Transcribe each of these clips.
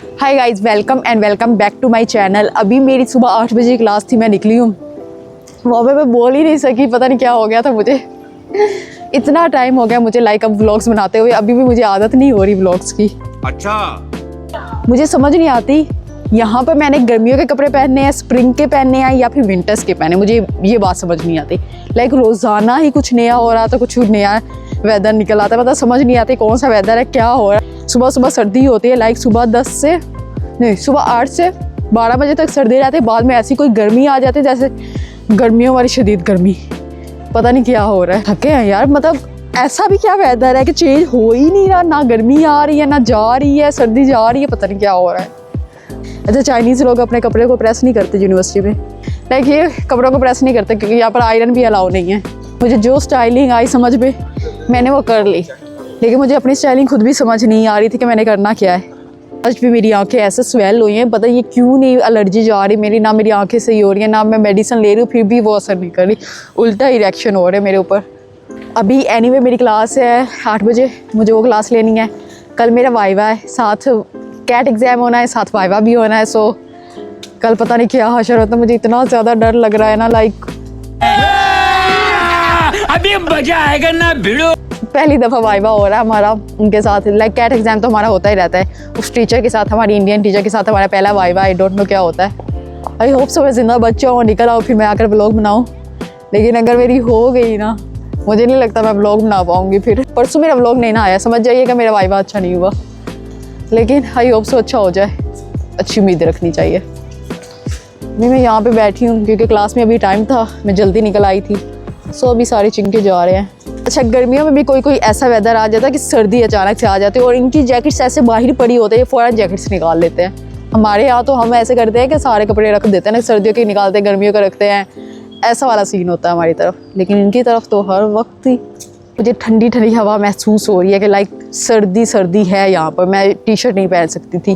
Hi guys, welcome back to my channel. अभी मेरी सुबह 8 बजे क्लास थी, मैं निकली हूँ। वहाँ पे मैं बोल ही नहीं सकी, पता नहीं क्या हो गया था मुझे। इतना टाइम हो गया मुझे अब व्लॉग्स बनाते हुए, अभी भी मुझे आदत नहीं हो रही व्लॉग्स की। अच्छा, मुझे समझ नहीं आती यहाँ पर मैंने गर्मियों के कपड़े पहनने हैं, स्प्रिंग के पहनने हैं या फिर विंटर्स के पहने। मुझे ये बात समझ नहीं आती। रोज़ाना ही कुछ नया हो रहा था, कुछ नया वेदर निकल आता है। मतलब समझ नहीं आती कौन सा वेदर है, क्या हो रहा है। सुबह सुबह सर्दी होती है, सुबह 8 से 12 बजे तक सर्दी रहती है। बाद में ऐसी कोई गर्मी आ जाती है जैसे गर्मियों वाली शदीद गर्मी। पता नहीं क्या हो रहा है, थके हैं यार। मतलब ऐसा भी क्या वेदर है कि चेंज हो ही नहीं रहा, ना गर्मी आ रही है ना जा रही है, सर्दी जा रही है, पता नहीं क्या हो रहा है। अच्छा, चाइनीज़ लोग अपने कपड़े को प्रेस नहीं करते यूनिवर्सिटी में। ये कपड़ों को प्रेस नहीं करते क्योंकि यहाँ पर आयरन भी अलाउ नहीं है। मुझे जो स्टाइलिंग आई समझ में, मैंने वो कर ली, लेकिन मुझे अपनी स्टाइलिंग खुद भी समझ नहीं आ रही थी कि मैंने करना क्या है। आज भी मेरी आंखें ऐसे स्वेल हुई हैं, पता ये क्यों नहीं एलर्जी जा रही मेरी, ना मेरी आंखें सही हो रही हैं, ना मैं मेडिसिन ले रही हूँ, फिर भी वो असर नहीं कर रही। उल्टा ही रिएक्शन हो रहे मेरे ऊपर। अभी एनीवे मेरी क्लास है 8 बजे, मुझे वो क्लास लेनी है। कल मेरा वाइवा है, साथ कैट एग्ज़ाम होना है, साथ वाइवा भी होना है। सो कल पता नहीं क्या हशर होता है। मुझे इतना ज़्यादा डर लग रहा है ना, अभी मजा आएगा ना भिड़ो। पहली दफ़ा वाइवा हो रहा है हमारा उनके साथ। कैट एग्ज़ाम तो हमारा होता ही रहता है उस टीचर के साथ, हमारी इंडियन टीचर के साथ हमारा पहला वाइवा। आई डोंट नो क्या होता है। आई होप सो मैं ज़िंदा बच्चा हूँ, निकल आऊँ, फिर मैं आकर ब्लॉग बनाऊँ। लेकिन अगर मेरी हो गई ना, मुझे नहीं लगता मैं ब्लॉग बना पाऊँगी। फिर परसों मेरा ब्लॉग नहीं ना आया, समझ जाइएगा मेरा वाइवा अच्छा नहीं हुआ। लेकिन आई होप सो अच्छा हो जाए, अच्छी उम्मीद रखनी चाहिए। अभी मैं यहाँ पे बैठी हूँ क्योंकि क्लास में अभी टाइम था, मैं जल्दी निकल आई थी। सो अभी सारे चिंके जा रहे हैं। अच्छा, गर्मियों में भी कोई ऐसा वेदर आ जाता है कि सर्दी अचानक से आ जाती है और इनकी जैकेट्स ऐसे बाहर पड़ी होते हैं, फ़ौरन जैकेट्स निकाल लेते हैं। हमारे यहाँ तो हम ऐसे करते हैं कि सारे कपड़े रख देते हैं ना, सर्दियों के निकालते हैं, गर्मियों के रखते हैं। ऐसा वाला सीन होता है हमारी तरफ। लेकिन इनकी तरफ तो हर वक्त ही मुझे ठंडी ठंडी हवा महसूस हो रही है कि सर्दी है यहाँ पर। मैं टी शर्ट नहीं पहन सकती थी,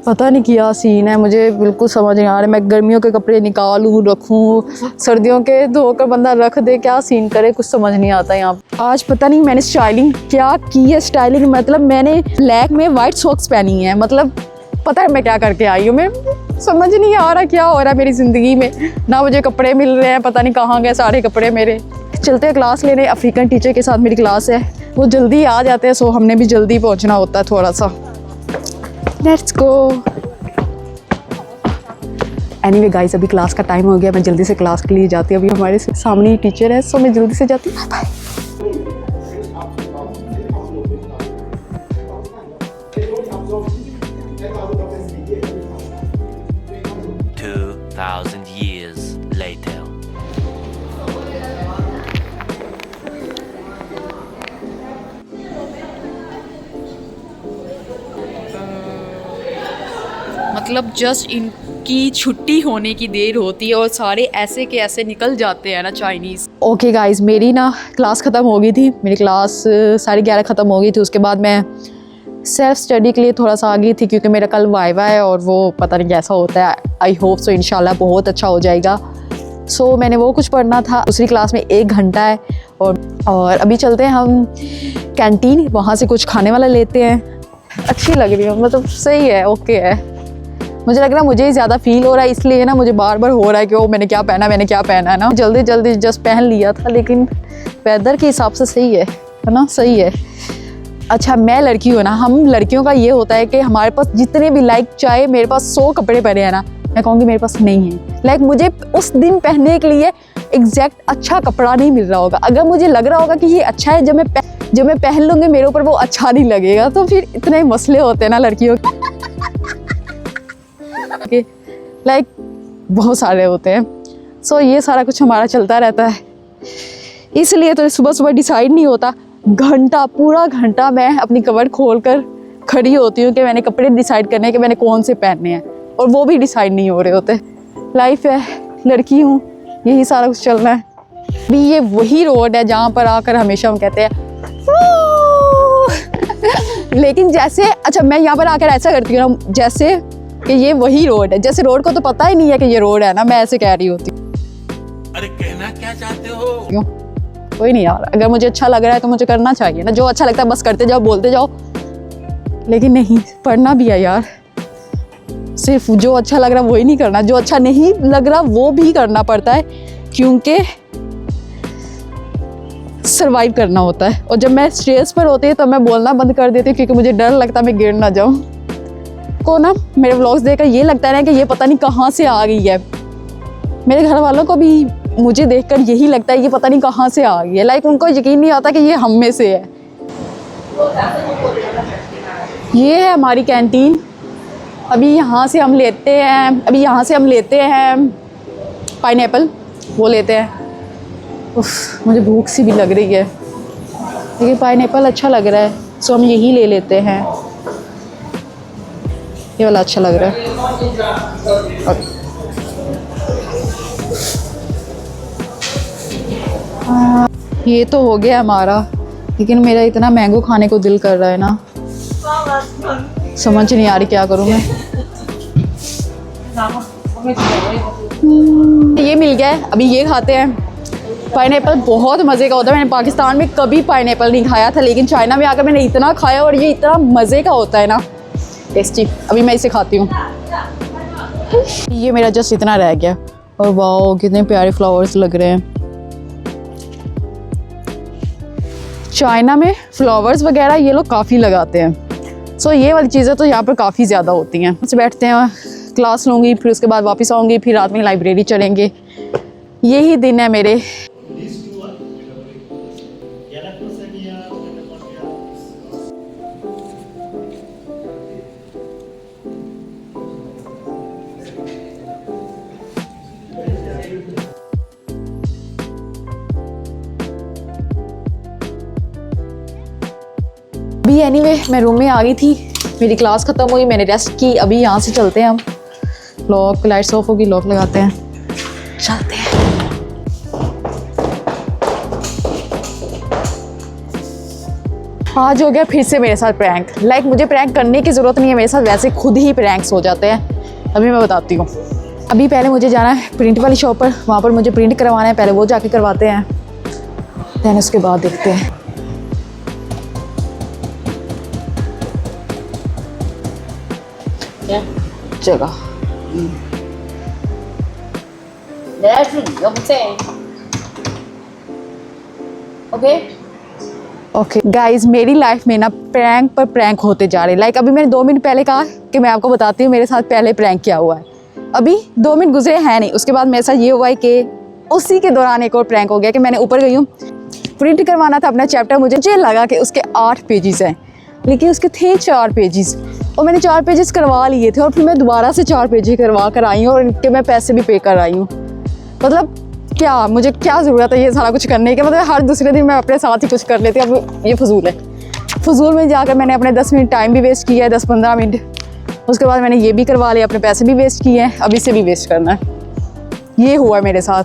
पता नहीं क्या सीन है, मुझे बिल्कुल समझ नहीं आ रहा। मैं गर्मियों के कपड़े निकालूँ रखूँ, सर्दियों के धोकर बंदा रख दे, क्या सीन करे, कुछ समझ नहीं आता यहाँ। आज पता नहीं मैंने स्टाइलिंग क्या की है। स्टाइलिंग मतलब मैंने ब्लैक में वाइट सॉक्स पहनी है। मतलब पता है मैं क्या करके आई हूँ। मैं समझ नहीं आ रहा क्या हो रहा है मेरी ज़िंदगी में। ना मुझे कपड़े मिल रहे हैं, पता नहीं कहाँ गए सारे कपड़े मेरे। चलते हैं क्लास लेने, अफ्रीकन टीचर के साथ मेरी क्लास है, वो जल्दी आ जाते हैं। सो हमने भी जल्दी पहुँचना होता है थोड़ा सा। Let's go. एनीवे गाइस, अभी क्लास का टाइम हो गया, मैं जल्दी से क्लास के लिए जाती हूँ। अभी हमारे सामने ही टीचर है, सो मैं जल्दी से जाती हूँ। बाय। 2000 years later. मतलब जस्ट इनकी छुट्टी होने की देर होती है और सारे ऐसे के ऐसे निकल जाते हैं ना चाइनीज़। ओके गाइस, मेरी ना क्लास ख़त्म हो गई थी। मेरी क्लास 11:30 ख़त्म हो गई थी। उसके बाद मैं सेल्फ स्टडी के लिए थोड़ा सा आ गई थी क्योंकि मेरा कल वाइवा है और वो पता नहीं कैसा होता है। आई होप सो इंशाल्लाह बहुत अच्छा हो जाएगा। सो मैंने वो कुछ पढ़ना था। दूसरी क्लास में 1 घंटा है और अभी चलते हैं हम कैंटीन, वहाँ से कुछ खाने वाला लेते हैं। अच्छी लग रही हूँ, मतलब सही है, ओके है। मुझे लग रहा है मुझे ही ज़्यादा फील हो रहा है, इसलिए ना मुझे बार बार हो रहा है कि ओ मैंने क्या पहना है ना। जल्दी जस्ट पहन लिया था, लेकिन वेदर के हिसाब से सही है ना, सही है। अच्छा, मैं लड़की हूँ ना, हम लड़कियों का ये होता है कि हमारे पास जितने भी चाहे मेरे पास 100 कपड़े पड़े हैं ना, मैं कहूँगी मेरे पास नहीं है। मुझे उस दिन पहनने के लिए एग्जैक्ट अच्छा कपड़ा नहीं मिल रहा होगा। अगर मुझे लग रहा होगा कि ये अच्छा है, जब मैं पहन लूँगी मेरे ऊपर वो अच्छा नहीं लगेगा, तो फिर इतने मसले होते हैं ना लड़कियों के। बहुत सारे होते हैं। सो ये सारा कुछ हमारा चलता रहता है, इसलिए तो सुबह सुबह डिसाइड नहीं होता। पूरा घंटा मैं अपनी कवर खोलकर खड़ी होती हूँ कि मैंने कपड़े डिसाइड करने हैं कि मैंने कौन से पहनने हैं, और वो भी डिसाइड नहीं हो रहे होते। लाइफ है, लड़की हूँ, यही सारा कुछ चलना है। भी ये वही रोड है जहाँ पर आकर हमेशा हम कहते हैं लेकिन जैसे अच्छा मैं यहाँ पर आकर ऐसा करती हूँ ना, जैसे कि ये वही रोड है, जैसे रोड को तो पता ही नहीं है कि ये रोड है ना, मैं ऐसे कह रही होती हूँ। अरे कहना क्या चाहते हो? क्यों? कोई नहीं यार, अगर मुझे अच्छा लग रहा है तो मुझे करना चाहिए ना। जो अच्छा लगता है बस करते जाओ, बोलते जाओ। लेकिन नहीं, पढ़ना भी है यार। सिर्फ जो अच्छा लग रहा है वो ही नहीं करना, जो अच्छा नहीं लग रहा वो भी करना पड़ता है, क्योंकि सरवाइव करना होता है। और जब मैं स्टेज पर होती है तो मैं बोलना बंद कर देती हूँ, क्योंकि मुझे डर लगता है मैं गिर ना जाऊँ। को ना मेरे व्लॉग्स देखकर ये लगता है ना कि ये पता नहीं कहाँ से आ गई है। मेरे घर वालों को भी मुझे देखकर यही लगता है ये पता नहीं कहाँ से आ गई है। लाइक उनको यकीन नहीं आता कि ये हम में से है। ये है हमारी कैंटीन। अभी यहाँ से हम लेते हैं पाइनएप्पल, वो लेते हैं। उफ, मुझे भूख सी भी लग रही है, लेकिन पाइनएप्पल अच्छा लग रहा है, सो हम यही ले लेते हैं। ये वाला अच्छा लग रहा है। ये तो हो गया हमारा, लेकिन मेरा इतना मैंगो खाने को दिल कर रहा है ना, समझ नहीं आ रही क्या करूँ मैं। ये मिल गया है, अभी ये खाते हैं। पाइनएप्पल बहुत मज़े का होता है। मैंने पाकिस्तान में कभी पाइनएप्पल नहीं खाया था, लेकिन चाइना में आकर मैंने इतना खाया, और ये इतना मज़े का होता है ना, टेस्टी। अभी मैं इसे खाती हूँ। ये मेरा जस्ट इतना रह गया, और वाओ कितने प्यारे फ्लावर्स लग रहे हैं। चाइना में फ्लावर्स वगैरह ये लोग काफ़ी लगाते हैं, सो ये वाली चीज़ें तो यहाँ पर काफ़ी ज़्यादा होती हैं। बस बैठते हैं, क्लास लूँगी, फिर उसके बाद वापस आऊँगी, फिर रात में लाइब्रेरी चलेंगे। यही दिन है मेरे। अभी एनीवे मैं रूम में आ गई थी, मेरी क्लास ख़त्म हुई, मैंने रेस्ट की। अभी यहाँ से चलते हैं हम। लॉक, लाइट्स ऑफ होगी, लॉक लगाते हैं, चलते हैं। आज हो गया फिर से मेरे साथ प्रैंक। लाइक मुझे प्रैंक करने की ज़रूरत नहीं है, मेरे साथ वैसे खुद ही प्रैंक्स हो जाते हैं। अभी मैं बताती हूँ। अभी पहले मुझे जाना है प्रिंट वाली शॉप पर, वहाँ पर मुझे प्रिंट करवाना है, पहले वो जाके करवाते हैं, दैन उसके बाद देखते हैं। जगह ओके गाइज, मेरी लाइफ में ना प्रैंक पर प्रैंक होते जा रहे हैं। लाइक अभी मैंने 2 मिनट पहले कहा कि मैं आपको बताती हूँ मेरे साथ पहले प्रैंक क्या हुआ है। अभी 2 मिनट गुजरे हैं नहीं, उसके बाद मेरे साथ ये हुआ है कि उसी के दौरान एक और प्रैंक हो गया कि मैंने ऊपर गई हूँ, प्रिंट करवाना था अपना चैप्टर। मुझे लगा कि उसके 8 पेजेस हैं, लेकिन उसके थे 4 पेजेस, और मैंने 4 पेजेस करवा लिए थे, और फिर मैं दोबारा से 4 पेजेस करवा कर आई हूँ, और इनके मैं पैसे भी पे कर आई हूँ। मतलब क्या, मुझे क्या ज़रूरत है ये सारा कुछ करने की? मतलब हर दूसरे दिन मैं अपने साथ ही कुछ कर लेती हूँ। अब ये फजूल है। फजूल में जाकर मैंने अपने 10 मिनट टाइम भी वेस्ट किया है, 10-15 मिनट। उसके बाद मैंने ये भी करवा लिया, अपने पैसे भी वेस्ट किए हैं, अब इसे भी वेस्ट करना है। ये हुआ मेरे साथ।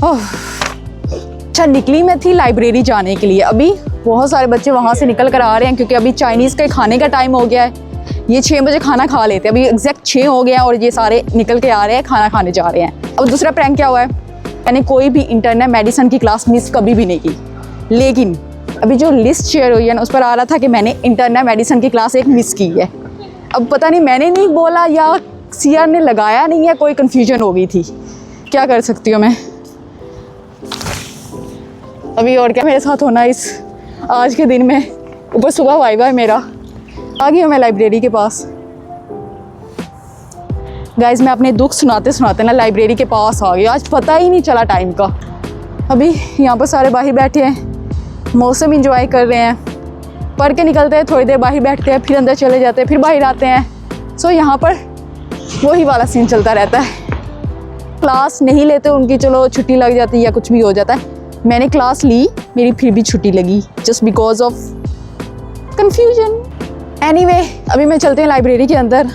अच्छा, निकली मैं थी लाइब्रेरी जाने के लिए। अभी बहुत सारे बच्चे वहाँ से निकल कर आ रहे हैं, क्योंकि अभी चाइनीज़ के खाने का टाइम हो गया है। ये 6 बजे खाना खा लेते हैं, अभी एग्जैक्ट 6 हो गया, और ये सारे निकल के आ रहे हैं, खाना खाने जा रहे हैं। अब दूसरा प्रैंक क्या हुआ है, मैंने कोई भी इंटरनल मेडिसिन की क्लास मिस कभी भी नहीं की, लेकिन अभी जो लिस्ट शेयर हुई है ना, उस पर आ रहा था कि मैंने इंटरनल मेडिसिन की क्लास एक मिस की है। अब पता नहीं मैंने नहीं बोला या सीआर ने लगाया नहीं है, कोई कन्फ्यूजन हो गई थी। क्या कर सकती हूँ मैं अभी, और क्या मेरे साथ होना इस आज के दिन में। ऊपर सुबह वाइवा है मेरा। आ गई हूँ मैं लाइब्रेरी के पास। गाइज, मैं अपने दुख सुनाते सुनाते ना लाइब्रेरी के पास आ गई। आज पता ही नहीं चला टाइम का। अभी यहाँ पर सारे बाहर बैठे हैं, मौसम इंजॉय कर रहे हैं। पढ़ के निकलते हैं, थोड़ी देर बाहर बैठते हैं, फिर अंदर चले जाते हैं, फिर बाहर आते हैं। सो यहाँ पर वही वाला सीन चलता रहता है। क्लास नहीं लेते उनकी, चलो छुट्टी लग जाती है या कुछ भी हो जाता है। मैंने क्लास ली, मेरी फिर भी छुट्टी लगी, just because of confusion. Anyway, अभी मैं चलते हैं लाइब्रेरी के अंदर।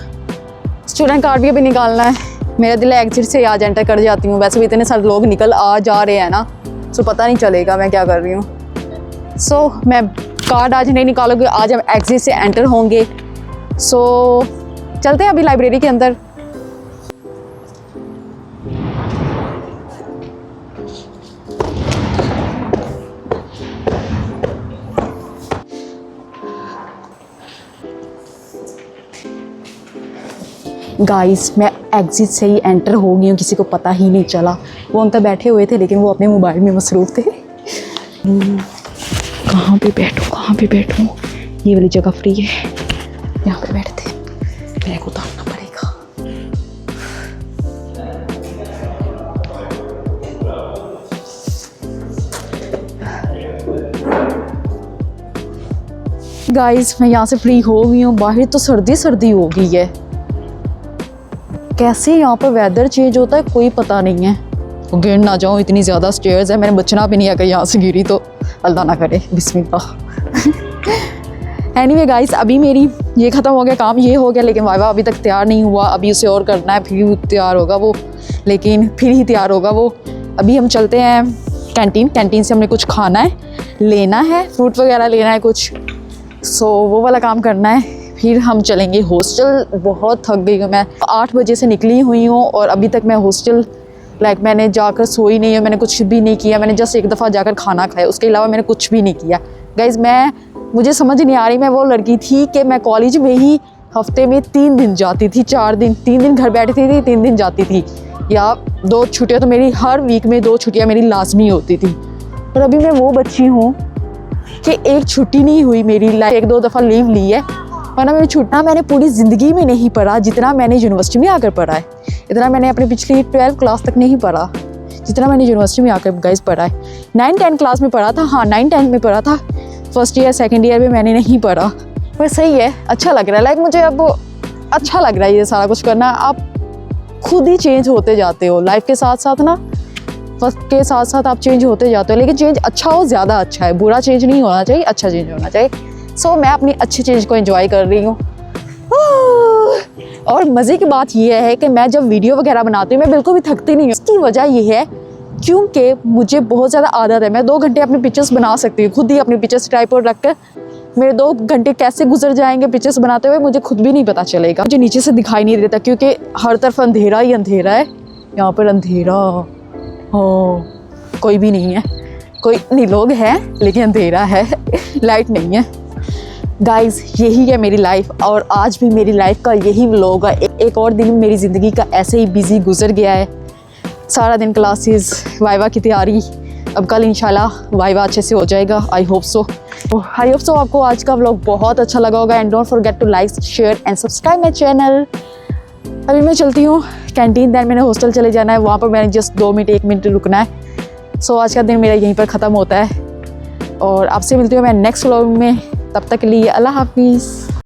स्टूडेंट कार्ड भी अभी निकालना है। मेरा दिल है एग्जिट से आज एंटर कर जाती हूँ। वैसे भी इतने सारे लोग निकल आ जा रहे हैं ना, सो पता नहीं चलेगा मैं क्या कर रही हूँ। सो मैं कार्ड आज नहीं निकालूंगी, आज हम एग्जिट से एंटर होंगे। सो चलते हैं अभी लाइब्रेरी के अंदर। गाइस मैं एग्जिट से ही एंटर हो गई हूँ, किसी को पता ही नहीं चला। वो अंकल बैठे हुए थे लेकिन वो अपने मोबाइल में मसरूफ़ थे। कहाँ पे बैठूँ? ये वाली जगह फ्री है, यहाँ पे बैठते। मेरे को उतारना पड़ेगा। गाइस मैं यहाँ से फ्री हो गई हूँ। बाहर तो सर्दी हो गई है। कैसे यहाँ पर वेदर चेंज होता है कोई पता नहीं है। गिर ना जाऊँ, इतनी ज़्यादा स्टेयर्स है, मैंने बचना भी नहीं है अगर यहाँ से गिरी तो अल्लाह ना करे, बिस्मिल्लाह। एनीवे गाइस अभी मेरी ये ख़त्म हो गया, काम ये हो गया, लेकिन वाइवा अभी तक तैयार नहीं हुआ। अभी उसे और करना है, फिर तैयार होगा वो, लेकिन फिर ही तैयार होगा वो। अभी हम चलते हैं कैंटीन से हमने कुछ खाना है, लेना है, फ्रूट वगैरह लेना है कुछ, सो वो वाला काम करना है। फिर हम चलेंगे हॉस्टल। बहुत थक गई हूँ मैं, 8 बजे से निकली हुई हूँ और अभी तक मैं हॉस्टल मैंने जाकर सोई नहीं है, मैंने कुछ भी नहीं किया। मैंने जस्ट एक दफ़ा जाकर खाना खाया, उसके अलावा मैंने कुछ भी नहीं किया। गाइज़ मुझे समझ नहीं आ रही, मैं वो लड़की थी कि मैं कॉलेज में ही हफ्ते में 3 दिन जाती थी, 4 दिन, 3 दिन घर बैठती थी, 3 दिन जाती थी, या 2 छुट्टियाँ तो मेरी हर वीक में 2 छुट्टियाँ मेरी लाजमी होती थी। और अभी मैं वो बच्ची हूँ कि एक छुट्टी नहीं हुई मेरी, 1-2 दफ़ा लीव ली है, वरना मेरी छुट्टियाँ मैंने पूरी ज़िंदगी में नहीं पढ़ा जितना मैंने यूनिवर्सिटी में आकर पढ़ा है। इतना मैंने अपनी पिछली 12 क्लास तक नहीं पढ़ा जितना मैंने यूनिवर्सिटी में आकर गाइस पढ़ा है। 9-10 क्लास में पढ़ा था, हाँ 9-10 में पढ़ा था, फर्स्ट ईयर सेकंड ईयर में मैंने नहीं पढ़ा। पर सही है, अच्छा लग रहा है, मुझे अब अच्छा लग रहा है ये सारा कुछ करना। आप खुद ही चेंज होते जाते हो लाइफ के साथ साथ ना, वक्त के साथ साथ आप चेंज होते जाते हो, लेकिन चेंज अच्छा हो ज़्यादा अच्छा है, बुरा चेंज नहीं होना चाहिए, अच्छा चेंज होना चाहिए। सो मैं अपनी अच्छी चेंज को एंजॉय कर रही हूँ। और मज़े की बात यह है कि मैं जब वीडियो वगैरह बनाती हूँ मैं बिल्कुल भी थकती नहीं हूँ। इसकी वजह यह है क्योंकि मुझे बहुत ज़्यादा आदत है, मैं 2 घंटे अपनी पिक्चर्स बना सकती हूँ खुद ही, अपनी पिक्चर्स ट्राइपॉड रख कर। मेरे 2 घंटे कैसे गुजर जाएंगे पिक्चर्स बनाते हुए मुझे खुद भी नहीं पता चलेगा। मुझे नीचे से दिखाई नहीं देता क्योंकि हर तरफ अंधेरा ही अंधेरा है। यहाँ पर अंधेरा हो, कोई भी नहीं है, कोई नहीं, लोग हैं लेकिन अंधेरा है, लाइट नहीं है। गाइज़ यही है मेरी लाइफ, और आज भी मेरी लाइफ का यही व्लॉग है। एक और दिन मेरी ज़िंदगी का ऐसे ही बिजी गुजर गया है। सारा दिन क्लासेस, वाइवा की तैयारी, अब कल इंशाल्लाह वाइवा अच्छे से हो जाएगा, आई होप सो। आपको आज का व्लॉग बहुत अच्छा लगा होगा। And don't forget to like, share and subscribe my channel. अभी मैं चलती हूँ कैंटीन, दैन मैंने हॉस्टल चले जाना है, वहाँ पर मैंने जस्ट 2 मिनट 1 मिनट रुकना है। सो आज का दिन मेरा यहीं पर ख़त्म होता है और आपसे मिलती हूँ मैं नेक्स्ट व्लॉग में। तब तक के लिए अल्लाह हाफिज़।